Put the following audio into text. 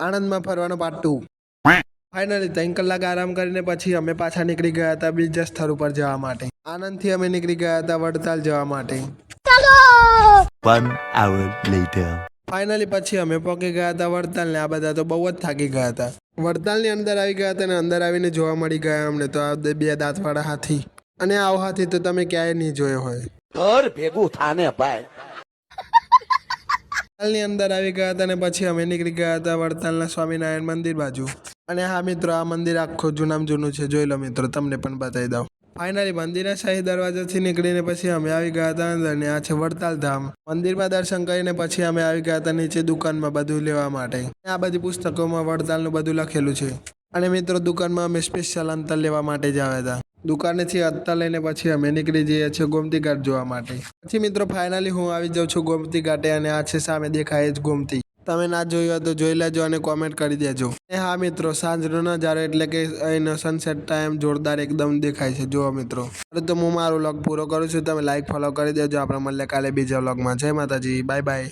આણંદમાં ફરવાનો part 2. Finally 3 કલાક આરામ કરીને પછી અમે પાછા નીકળી ગયા હતા બીજા સ્થળ ઉપર જવા માટે. આણંદથી અમે નીકળી ગયા હતા વડતાલ જવા માટે. 1 hour later. ફાઇનલી પછી અમે પહોંચી ગયા હતા વડતાલ ને આ બધા તો બહુ જ થાકી ગયા હતા. વડતાલની અંદર આવી ગયા હતા અને અંદર આવીને જોવા મળી ગયા અમને તો આ 2 દાંતવાળા હાથી. અને આવો હાથી તો તમે ક્યાંય નહીં જોયો હોય. ઘર ભેગું થાને ભાઈ. વડતાલની અંદર આવી ગયા હતા અને પછી અમે નીકળી ગયા હતા વડતાલના સ્વામિનારાયણ મંદિર બાજુ. અને હા મિત્રો, આ મંદિર આખું જૂનું છે, જોઈ લો મિત્રો, તમને પણ બતાવી દઉં. ફાઇનલી મંદિરના શાહી દરવાજાથી નીકળીને પછી અમે આવી ગયા હતા અંદર ને આ છે વડતાલ ધામ. મંદિરમાં દર્શન કરીને પછી અમે આવી ગયા હતા નીચે દુકાનમાં બધું લેવા માટે. આ બધી પુસ્તકોમાં વડતાલનું બધું લખેલું છે. અને મિત્રો દુકાનમાં અમે સ્પેશિયલ અંતર લેવા માટે જ આવ્યા હતા. દુકાનેથી અત્તર લઈને પછી અમે નીકળી જઈએ છીએ ગોમતી ઘાટ જોવા માટે. પછી મિત્રો ફાઇનલી હું આવી જાઉં છું ગોમતી ઘાટે અને આ છે સામે દેખાય જ ગોમતી. તમે ના જોયું હોય તો જોઈ લેજો અને કોમેન્ટ કરી દેજો. અને હા મિત્રો, સાંજનો નજારો એટલે કે અહીંનો સનસેટ ટાઈમ જોરદાર એકદમ દેખાય છે. જુઓ મિત્રો, તો હું મારો વ્લોગ પૂરો કરું છું. તમે લાઈક ફોલો કરી દેજો. આપણે મળીએ કાલે બીજા વ્લોગમાં. જય માતાજી, બાય બાય.